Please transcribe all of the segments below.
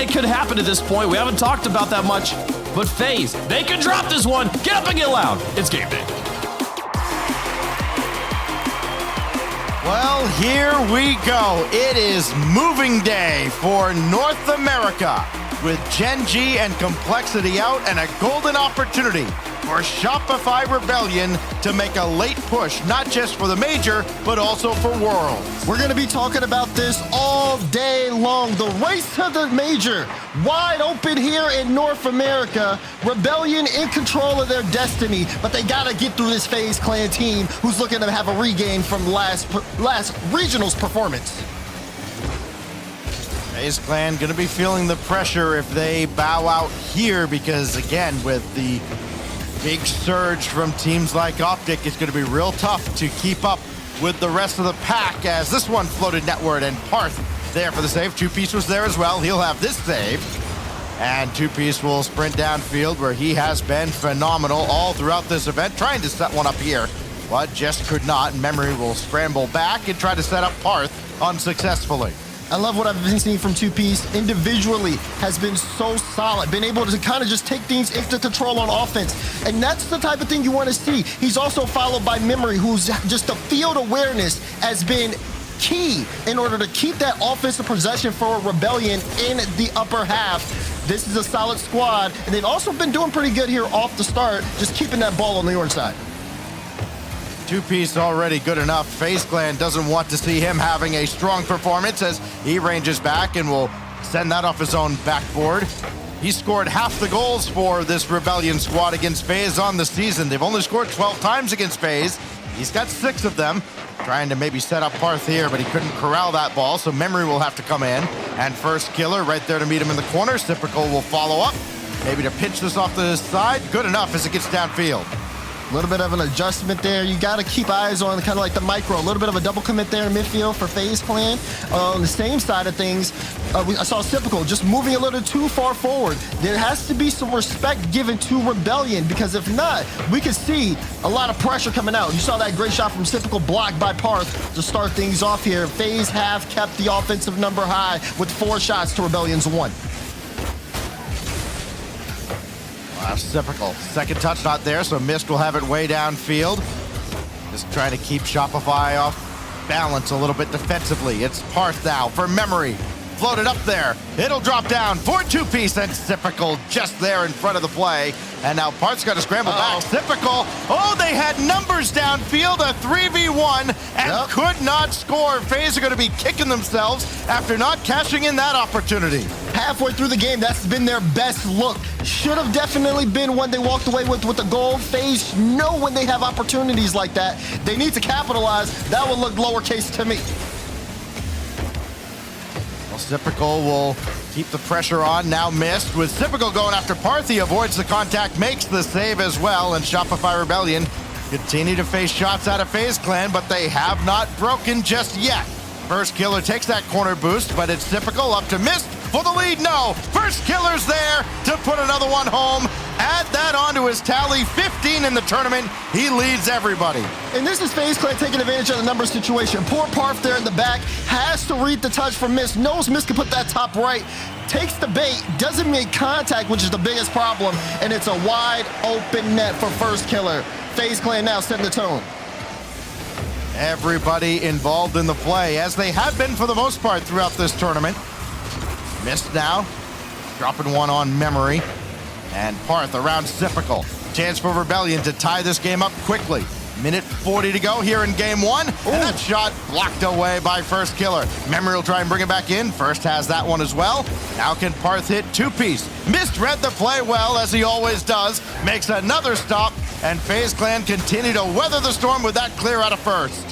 anything could happen at this point. We haven't talked about that much, but FaZe, they can drop this one. Get up and get loud. It's game day. Well, here we go. It is moving day for North America with Gen G and Complexity out and a golden opportunity for Shopify Rebellion to make a late push, not just for the major, but also for Worlds. We're going to be talking about this all day long. The race to the major, wide open here in North America. Rebellion in control of their destiny, but they got to get through this FaZe Clan team who's looking to have a regain from last regionals performance. FaZe Clan going to be feeling the pressure if they bow out here because, again, with the big surge from teams like Optic, it's going to be real tough to keep up with the rest of the pack as this one floated netward and Parth there for the save. Two Piece was there as well. He'll have this save. And Two Piece will sprint downfield where he has been phenomenal all throughout this event, trying to set one up here, but just could not. Memory will scramble back and try to set up Parth unsuccessfully. I love what I've been seeing from Two Piece. Individually has been so solid, been able to kind of just take things into control on offense. And that's the type of thing you want to see. He's also followed by Memory, who's just the field awareness has been key in order to keep that offensive possession for Rebellion in the upper half. This is a solid squad, and they've also been doing pretty good here off the start, just keeping that ball on the orange side. Two Piece already good enough. FaZe Clan doesn't want to see him having a strong performance as he ranges back and will send that off his own backboard. He scored half the goals for this Rebellion squad against FaZe on the season. They've only scored 12 times against FaZe. He's got 6 of them. Trying to maybe set up Parth here, but he couldn't corral that ball, so Memory will have to come in. And Firstkiller right there to meet him in the corner. Typical will follow up. Maybe to pitch this off to the side. Good enough as it gets downfield. A little bit of an adjustment there. You got to keep eyes on kind of like the micro. A little bit of a double commit there in midfield for FaZe Clan. On the same side of things, I saw Typical just moving a little too far forward. There has to be some respect given to Rebellion because if not, we could see a lot of pressure coming out. You saw that great shot from Typical blocked by Parth to start things off here. FaZe have kept the offensive number high with 4 shots to Rebellion's 1. Typical. Second touch not there, so Mist will have it way downfield. Just trying to keep Shopify off balance a little bit defensively. It's Parth now for Memory. Floated up there. It'll drop down for Two Piece and Typical just there in front of the play. And now Parth's got to scramble back. Typical. Oh, they had numbers downfield, a 3v1, and could not score. FaZe are going to be kicking themselves after not cashing in that opportunity. Halfway through the game, that's been their best look. Should have definitely been one they walked away with the goal. FaZe know when they have opportunities like that, they need to capitalize. That would look lowercase to me. Well, Typical will keep the pressure on. Now Mist with Typical going after Parth. He avoids the contact, makes the save as well, and Shopify Rebellion continue to face shots out of FaZe Clan, but they have not broken just yet. Firstkiller takes that corner boost, but it's Typical up to Mist for the lead. No, Firstkiller's there to put another one home. Add that onto his tally, 15 in the tournament. He leads everybody. And this is FaZe Clan taking advantage of the number situation. Poor Parth there in the back, has to read the touch from Mist, knows Mist can put that top right, takes the bait, doesn't make contact, which is the biggest problem, and it's a wide open net for Firstkiller. FaZe Clan now setting the tone. Everybody involved in the play, as they have been for the most part throughout this tournament. Mist now, dropping one on Memory. And Parth around Typical. Chance for Rebellion to tie this game up quickly. Minute 40 to go here in game 1. And that shot blocked away by Firstkiller. Memory will try and bring it back in. First has that one as well. Now can Parth hit Two Piece. Mist read the play well, as he always does. Makes another stop. And FaZe Clan continue to weather the storm with that clear out of first.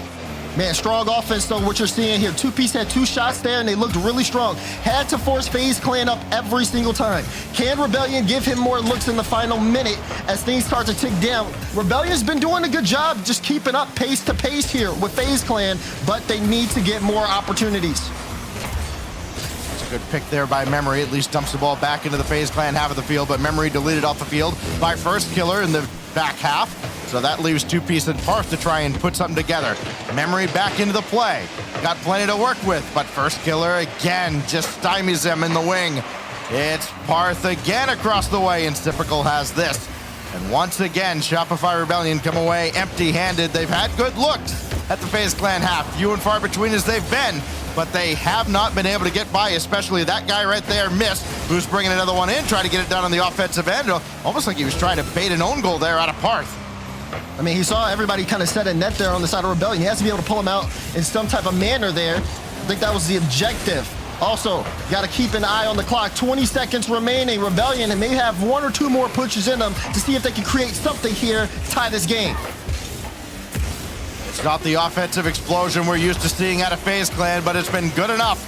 Man, strong offense, though, what you're seeing here. Two Piece had 2 shots there, and they looked really strong. Had to force FaZe Clan up every single time. Can Rebellion give him more looks in the final minute as things start to tick down? Rebellion's been doing a good job just keeping up pace to pace here with FaZe Clan, but they need to get more opportunities. It's a good pick there by Memory. At least dumps the ball back into the FaZe Clan half of the field, but Memory deleted off the field by Firstkiller in the back half. So that leaves Two Piece and Parth to try and put something together. Memory back into the play. Got plenty to work with, but Firstkiller again just stymies him in the wing. It's Parth again across the way, and Typical has this. And once again, Shopify Rebellion come away empty-handed. They've had good looks at the FaZe Clan half, few and far between as they've been, but they have not been able to get by, especially that guy right there, Mist, who's bringing another one in, trying to get it done on the offensive end. Almost like he was trying to bait an own goal there out of Parth. I mean, he saw everybody kind of set a net there on the side of Rebellion. He has to be able to pull him out in some type of manner there. I think that was the objective. Also, got to keep an eye on the clock. 20 seconds remaining. Rebellion and may have one or two more pushes in them to see if they can create something here, tie this game. It's not the offensive explosion we're used to seeing out of FaZe Clan, but it's been good enough.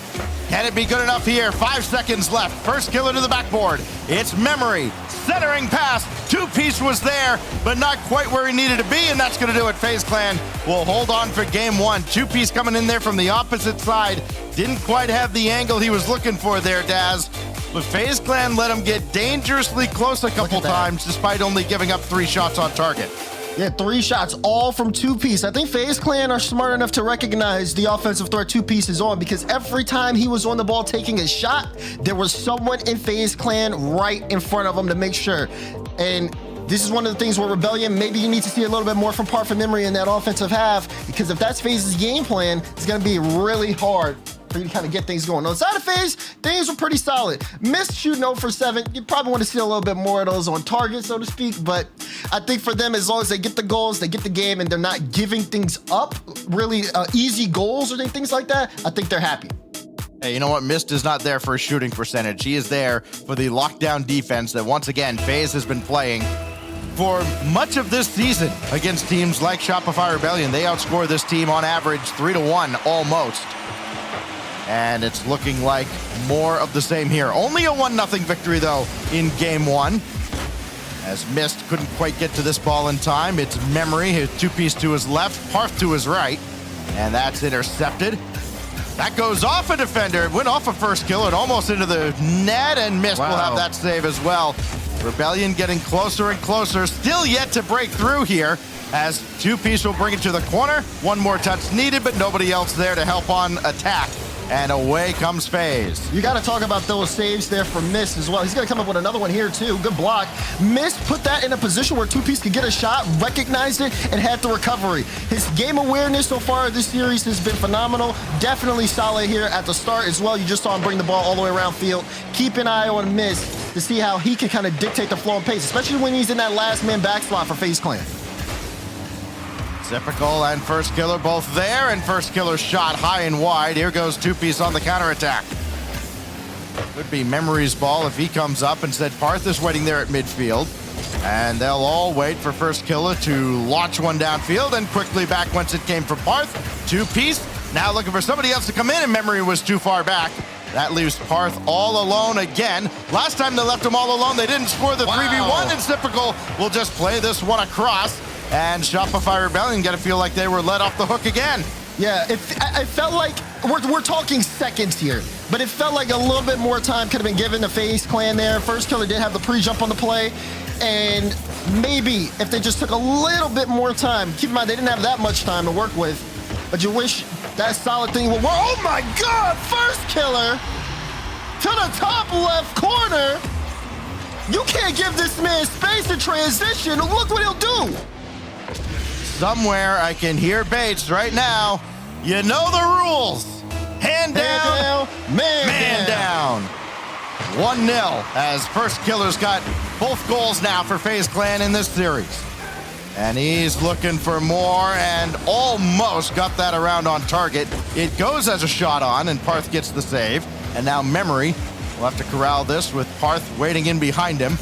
Can it be good enough here? 5 seconds left. Firstkiller to the backboard. It's Memory. Centering pass. Two-piece was there, but not quite where he needed to be, and that's going to do it. FaZe Clan will hold on for game one. Two-piece coming in there from the opposite side. Didn't quite have the angle he was looking for there, Daz. But FaZe Clan let him get dangerously close a couple times, despite only giving up 3 shots on target. Yeah, 3 shots, all from two-piece. I think FaZe Clan are smart enough to recognize the offensive threat two-piece is on, because every time he was on the ball taking a shot, there was someone in FaZe Clan right in front of him to make sure. And this is one of the things where Rebellion, maybe you need to see a little bit more from Parth and Memory in that offensive half, because if that's FaZe's game plan, it's going to be really hard for you to kind of get things going. On the side of FaZe, things were pretty solid. Missed shooting 0 for 7. You probably want to see a little bit more of those on target, so to speak, but I think for them, as long as they get the goals, they get the game, and they're not giving things up, really easy goals or things like that, I think they're happy. Hey, you know what? Mist is not there for a shooting percentage. He is there for the lockdown defense that, once again, FaZe has been playing for much of this season against teams like Shopify Rebellion. They outscore this team on average 3-1 almost. And it's looking like more of the same here. Only a 1-0 victory, though, in game one, as Mist couldn't quite get to this ball in time. It's Memory, his two-piece to his left, Parth to his right, and that's intercepted. That goes off a defender. It went off a Firstkiller and almost into the net, and Mist will have that save as well. Rebellion getting closer and closer, still yet to break through here, as two-piece will bring it to the corner. One more touch needed, but nobody else there to help on attack. And away comes FaZe. You got to talk about those saves there for Mist as well. He's going to come up with another one here, too. Good block. Mist put that in a position where two-piece could get a shot, recognized it, and had the recovery. His game awareness so far this series has been phenomenal. Definitely solid here at the start as well. You just saw him bring the ball all the way around field. Keep an eye on Mist to see how he can kind of dictate the flow and pace, especially when he's in that last man back slot for FaZe Clan. Typical and Firstkiller both there, and Firstkiller shot high and wide. Here goes two-piece on the counterattack. Could be Memory's ball if he comes up. Instead, Parth is waiting there at midfield. And they'll all wait for Firstkiller to launch one downfield and quickly back once it came from Parth. Two-piece, now looking for somebody else to come in, and Memory was too far back. That leaves Parth all alone again. Last time they left him all alone, they didn't score the 3v1, and Typical will just play this one across. And Shopify Rebellion got to feel like they were let off the hook again. Yeah, it felt like, we're talking seconds here, but it felt like a little bit more time could have been given to FaZe Clan there. Firstkiller did have the pre-jump on the play, and maybe if they just took a little bit more time, keep in mind they didn't have that much time to work with, but you wish that solid thing would work. Oh my God, Firstkiller to the top left corner. You can't give this man space to transition. Look what he'll do. Somewhere I can hear Bates right now. You know the rules. Hand down, man down. 1-0 as Firstkiller's got both goals now for FaZe Clan in this series. And he's looking for more and almost got that around on target. It goes as a shot on, and Parth gets the save. And now Memory will have to corral this with Parth waiting in behind him.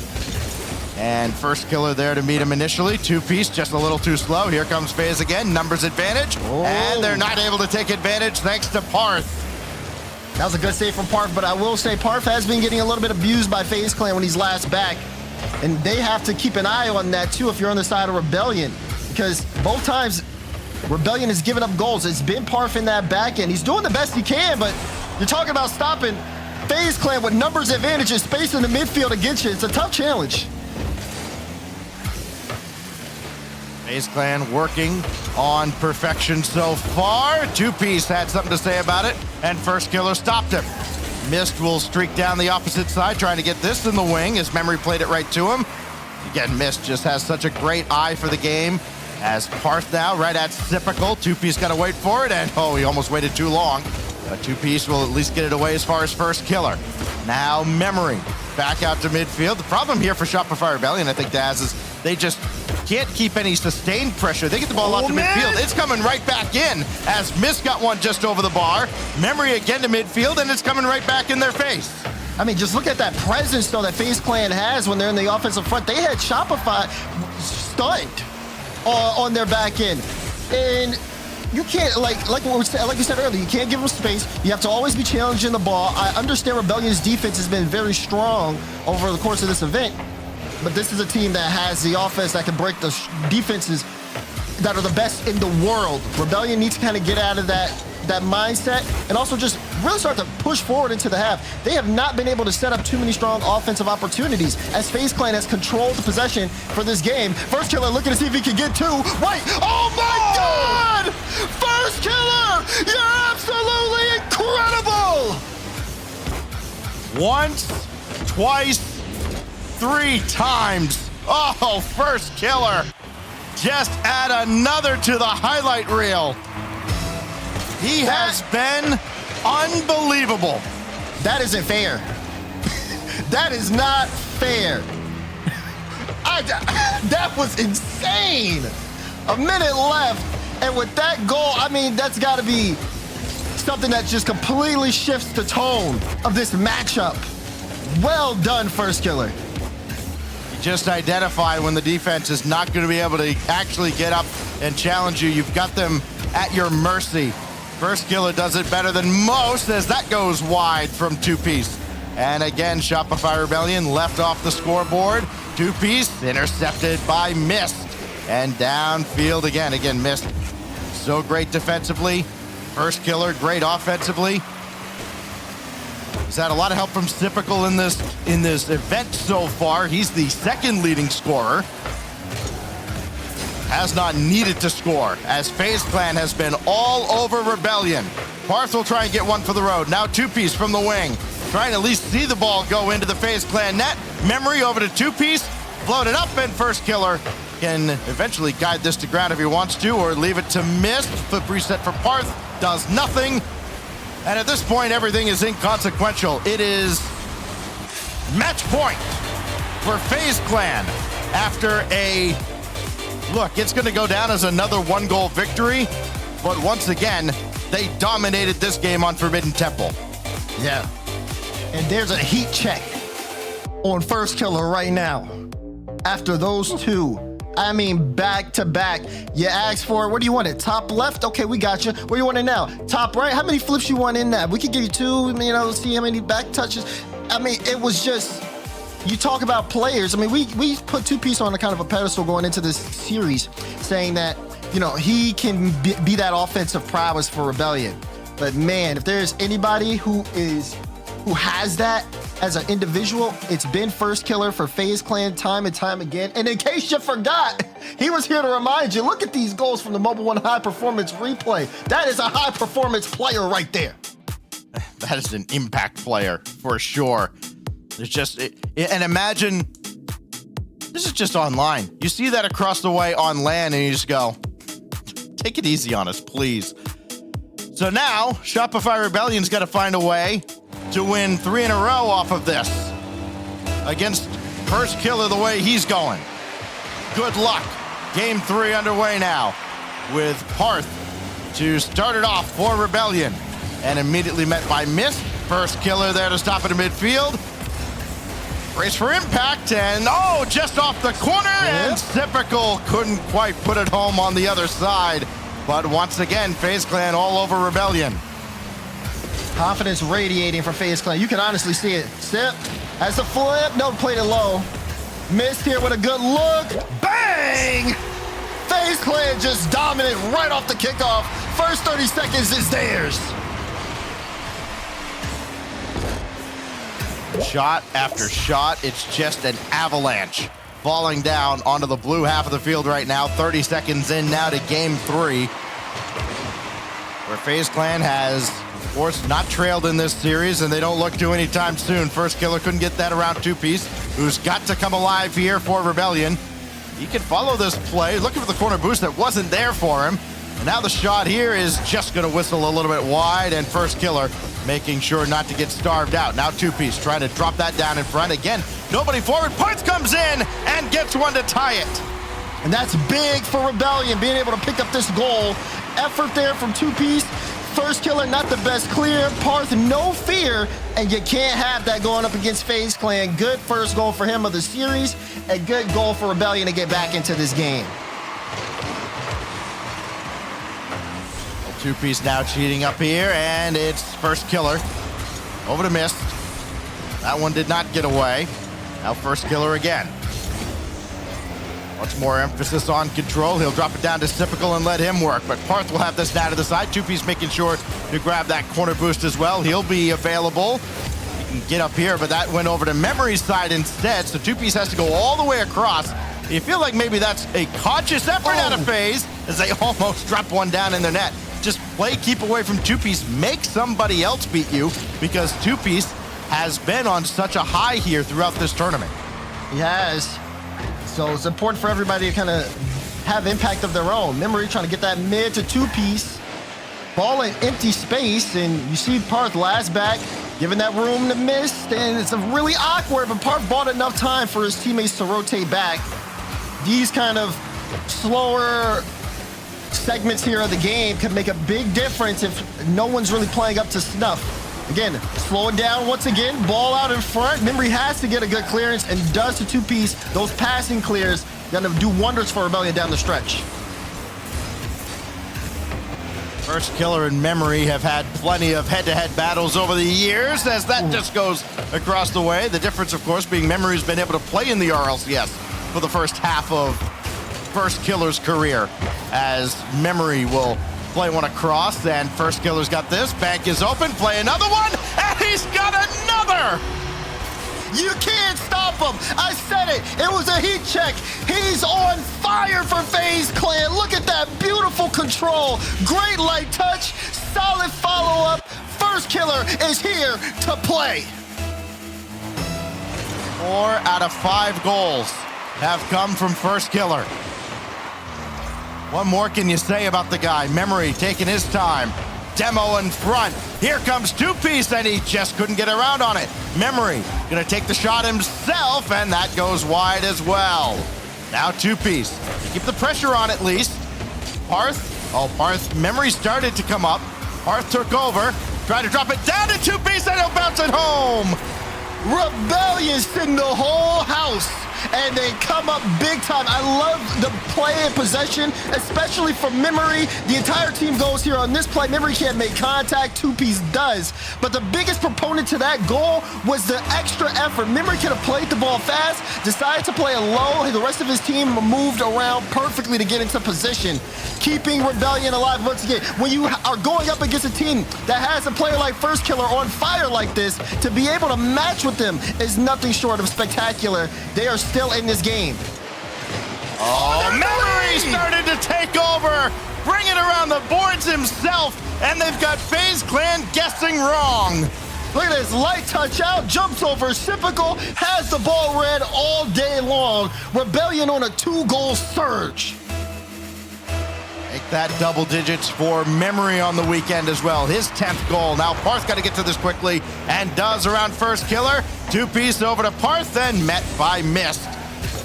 And Firstkiller there to meet him initially. Two-piece, just a little too slow. Here comes FaZe again, numbers advantage. And they're not able to take advantage thanks to Parth. That was a good save from Parth, but I will say Parth has been getting a little bit abused by FaZe Clan when he's last back. And they have to keep an eye on that too if you're on the side of Rebellion. Because both times, Rebellion has given up goals. It's been Parth in that back end. He's doing the best he can, but you're talking about stopping FaZe Clan with numbers advantage and space in the midfield against you. It's a tough challenge. FaZe Clan working on perfection so far. Two-piece had something to say about it, and Firstkiller stopped him. Mist will streak down the opposite side, trying to get this in the wing as Memory played it right to him. Again, Mist just has such a great eye for the game. As Parth now right at Typical. Two-Piece got to wait for it, and he almost waited too long. But Two-Piece will at least get it away as far as Firstkiller. Now Memory back out to midfield. The problem here for Shopify Rebellion, I think, Daz, is they just can't keep any sustained pressure. They get the ball out to midfield. It's coming right back in as Mist got one just over the bar. Memory again to midfield, and it's coming right back in their face. I mean, just look at that presence, though, that FaZe Clan has when they're in the offensive front. They had Shopify stunned on their back end. And you can't, like you said earlier, you can't give them space. You have to always be challenging the ball. I understand Rebellion's defense has been very strong over the course of this event, but this is a team that has the offense that can break the defenses that are the best in the world. Rebellion needs to kind of get out of that mindset and also just really start to push forward into the half. They have not been able to set up too many strong offensive opportunities as FaZe Clan has controlled the possession for this game. Firstkiller looking to see if he can get two. Wait, oh my God! Firstkiller, you're absolutely incredible! Once, twice, 3 times. Oh, Firstkiller just add another to the highlight reel. He has been unbelievable. That isn't fair. That is not fair. That was insane. A minute left, and with that goal, I mean, that's got to be something that just completely shifts the tone of this matchup. Well done, Firstkiller. You just identify when the defense is not going to be able to actually get up and challenge you. You've got them at your mercy. Firstkiller does it better than most as that goes wide from Two-Piece. And again, Shopify Rebellion left off the scoreboard. Two-Piece intercepted by Mist. And downfield again. Again, Mist so great defensively. Firstkiller great offensively. He's had a lot of help from Typical in this event so far. He's the second leading scorer. Has not needed to score as FaZe Clan has been all over Rebellion. Parth will try and get one for the road. Now Two-Piece from the wing, trying to at least see the ball go into the FaZe Clan net. Memory over to Two-Piece, floated up, and Firstkiller can eventually guide this to ground if he wants to, or leave it to Mist. Flip reset for Parth, does nothing. And at this point, everything is inconsequential. It is match point for FaZe Clan after a look, it's going to go down as another 1-goal victory, but once again, they dominated this game on Forbidden Temple. Yeah. And there's a heat check on Firstkiller right now. After those two, I mean, back to back. You asked for it. What do you want it? Top left? Okay, we got you. Where do you want it now? Top right? How many flips you want in that? We could give you 2, see how many back touches. I mean, it was just... You talk about players. I mean, we put Two-Piece on a kind of a pedestal going into this series, saying that, he can be that offensive prowess for Rebellion. But man, if there's anybody who has that as an individual, it's been Firstkiller for FaZe Clan time and time again. And in case you forgot, he was here to remind you, look at these goals from the Mobile One High Performance replay. That is a high performance player right there. That is an impact player for sure. There's just, and imagine, this is just online. You see that across the way on LAN and you just go, take it easy on us, please. So now, Shopify Rebellion's got to find a way to win 3 in a row off of this against Firstkiller the way he's going. Good luck. Game 3 underway now with Parth to start it off for Rebellion and immediately met by Mist. Firstkiller there to stop it in midfield. Race for impact, and just off the corner, and Typical couldn't quite put it home on the other side. But once again, FaZe Clan all over Rebellion. Confidence radiating from FaZe Clan. You can honestly see it. Sip has the flip. No, played it low. Missed here with a good look. Bang! FaZe Clan just dominant right off the kickoff. First 30 seconds is theirs. Shot after shot, it's just an avalanche falling down onto the blue half of the field right now. 30 seconds in now to game 3, where FaZe Clan has Of course, not trailed in this series, and they don't look to anytime soon. Firstkiller couldn't get that around two-piece, who's got to come alive here for Rebellion. He can follow this play, looking for the corner boost that wasn't there for him. And now the shot here is just going to whistle a little bit wide, and Firstkiller making sure not to get starved out. Now two-piece trying to drop that down in front. Again, nobody forward. Parth comes in and gets one to tie it. And that's big for Rebellion, being able to pick up this goal. Effort there from two-piece. Firstkiller, not the best clear. Parth, no fear, and you can't have that going up against FaZe Clan. Good first goal for him of the series. A good goal for Rebellion to get back into this game. Two-piece now cheating up here, and it's Firstkiller over to Mist. That one did not get away. Now Firstkiller again. Much more emphasis on control. He'll drop it down to Typical and let him work, but Parth will have this now to the side. Two-piece making sure to grab that corner boost as well. He'll be available. He can get up here, but that went over to Memory's side instead, so two-piece has to go all the way across. You feel like maybe that's a conscious effort out of FaZe as they almost drop one down in their net. Just play, keep away from two-piece, make somebody else beat you, because two-piece has been on such a high here throughout this tournament. He has. So it's important for everybody to kind of have impact of their own. Memory trying to get that mid to two-piece. Ball in empty space, and you see Parth last back, giving that room to Mist, and it's a really awkward, but Parth bought enough time for his teammates to rotate back. These kind of slower segments here of the game can make a big difference if no one's really playing up to snuff. Again, slow it down once again, ball out in front. Memory has to get a good clearance and does to two-piece. Those passing clears gonna do wonders for Rebellion down the stretch. Firstkiller and Memory have had plenty of head-to-head battles over the years as that just goes across the way. The difference, of course, being Memory's been able to play in the RLCS for the first half of Firstkiller's career, as Memory will play one across, and Firstkiller's got this. Bank is open, play another one, and he's got another! You can't stop him. I said it. It was a heat check. He's on fire for FaZe Clan. Look at that beautiful control. Great light touch. Solid follow-up. Firstkiller is here to play. 4 out of 5 goals have come from Firstkiller. What more can you say about the guy? Memory taking his time. Demo in front. Here comes two-piece, and he just couldn't get around on it. Memory gonna take the shot himself, and that goes wide as well. Now two-piece. Keep the pressure on at least. Parth. Memory started to come up. Parth took over. Tried to drop it down to two-piece, and he'll bounce it home. Rebellion sitting the whole house, and they come up big time. I love the play and possession, especially for Memory. The entire team goes here on this play. Memory can't make contact, two-piece does. But the biggest proponent to that goal was the extra effort. Memory could have played the ball fast, decided to play it low. The rest of his team moved around perfectly to get into position, keeping Rebellion alive once again. When you are going up against a team that has a player like Firstkiller on fire like this, to be able to match with them is nothing short of spectacular. They are still in this game. Oh, Memory started to take over, bring it around the boards himself, and they've got FaZe Clan guessing wrong. Look at this, light touch out, jumps over, Typical, has the ball red all day long. Rebellion on a 2-goal surge. Make that double digits for Memory on the weekend as well. His 10th goal. Now Parth got to get to this quickly, and does around Firstkiller. Two-piece over to Parth, and met by Mist.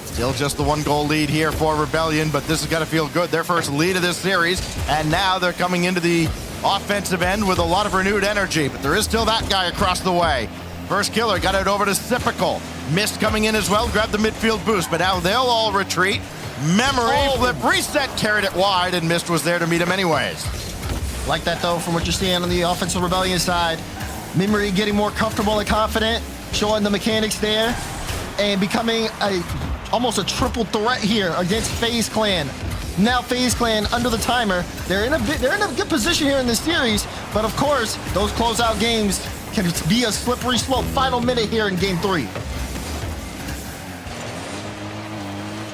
Still just the 1-goal lead here for Rebellion, but this is going to feel good. Their first lead of this series, and now they're coming into the offensive end with a lot of renewed energy, but there is still that guy across the way. Firstkiller got it over to Typical. Mist coming in as well, grabbed the midfield boost, but now they'll all retreat. Memory, flip, reset, carried it wide, and Mist was there to meet him anyways. Like that, though, from what you're seeing on the offensive Rebellion side. Memory getting more comfortable and confident, showing the mechanics there, and becoming almost a triple threat here against FaZe Clan. Now FaZe Clan under the timer. They're in a good position here in this series, but of course, those closeout games can be a slippery slope. Final minute here in Game 3.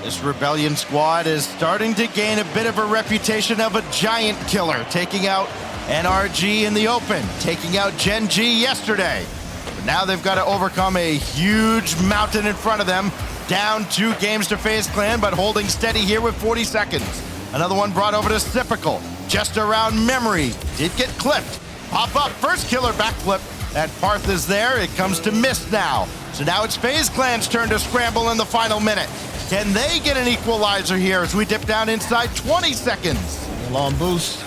This Rebellion squad is starting to gain a bit of a reputation of a giant killer, taking out NRG in the open, taking out Gen G yesterday. But now they've got to overcome a huge mountain in front of them. Down 2 games to FaZe Clan, but holding steady here with 40 seconds. Another one brought over to Typical, just around memory. Did get clipped. Pop up, Firstkiller backflip. And Parth is there. It comes to Mist now. So now it's FaZe Clan's turn to scramble in the final minute. Can they get an equalizer here as we dip down inside 20 seconds? Long boost.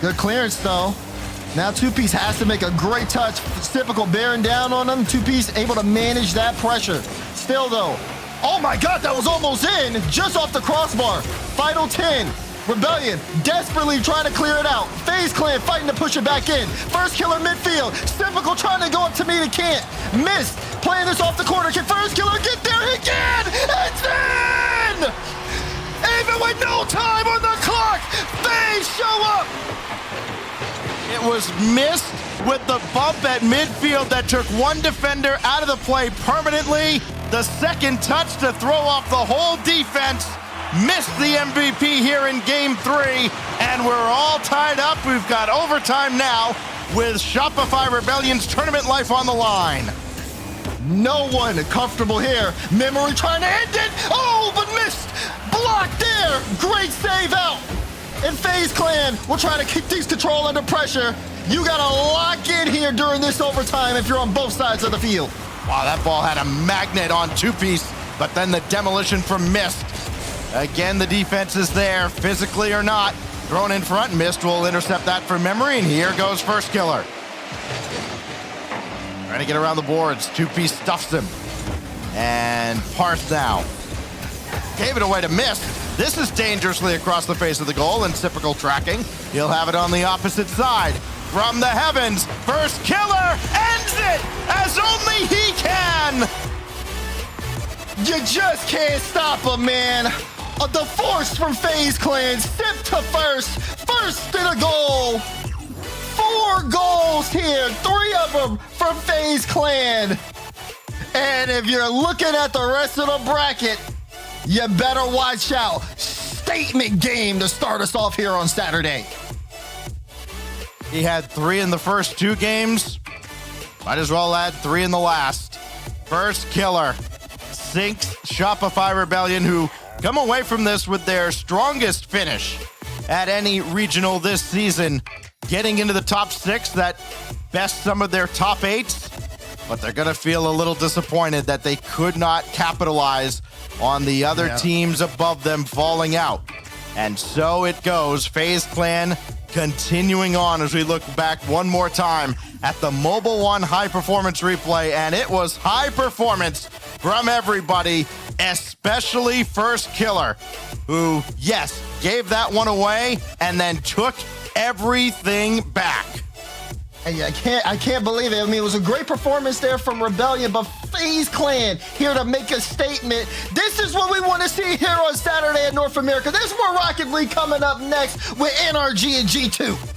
Good clearance, though. Now 2Piece has to make a great touch. Typical bearing down on them. 2Piece able to manage that pressure. Still, though, oh my God, that was almost in. Just off the crossbar. Final 10. Rebellion desperately trying to clear it out. FaZe Clan fighting to push it back in. Firstkiller midfield. Typical trying to go up to me, he can't. Mist playing this off the corner. Can Firstkiller get there? He can! It's in! Even with no time on the clock, FaZe show up! It was Mist with the bump at midfield that took one defender out of the play permanently. The second touch to throw off the whole defense. Missed the MVP here in Game 3, and we're all tied up. We've got overtime now with Shopify Rebellion's tournament life on the line. No one comfortable here. Memory trying to end it. Oh, but missed. Blocked there. Great save out. And FaZe Clan will try to keep things control under pressure. You got to lock in here during this overtime if you're on both sides of the field. Wow, that ball had a magnet on 2Piece, but then the demolition from Mist. Again, the defense is there, physically or not. Thrown in front, Mist will intercept that for memory, and here goes Firstkiller. Trying to get around the boards. 2Piece stuffs him. And Parth now. Gave it away to Mist. This is dangerously across the face of the goal, and typical tracking. He'll have it on the opposite side. From the heavens, Firstkiller ends it as only he can! You just can't stop him, man. The force from FaZe Clan, Sip to first to the goal. 4 goals here, 3 of them from FaZe Clan. And if you're looking at the rest of the bracket, you better watch out. Statement game to start us off here on Saturday. He had 3 in the first 2 games. Might as well add 3 in the last. Firstkiller sinks Shopify Rebellion, who come away from this with their strongest finish at any regional this season, getting into the top 6 that best some of their top 8s, but they're going to feel a little disappointed that they could not capitalize on the other teams above them falling out. And so it goes. FaZe Clan continuing on as we look back one more time at the Mobile One high performance replay, and it was high performance from everybody, especially Firstkiller, who, yes, gave that one away and then took everything back. Hey, I can't believe it. I mean, it was a great performance there from Rebellion, but FaZe Clan here to make a statement. This is what we want to see here on Saturday at North America. There's more Rocket League coming up next with NRG and G2.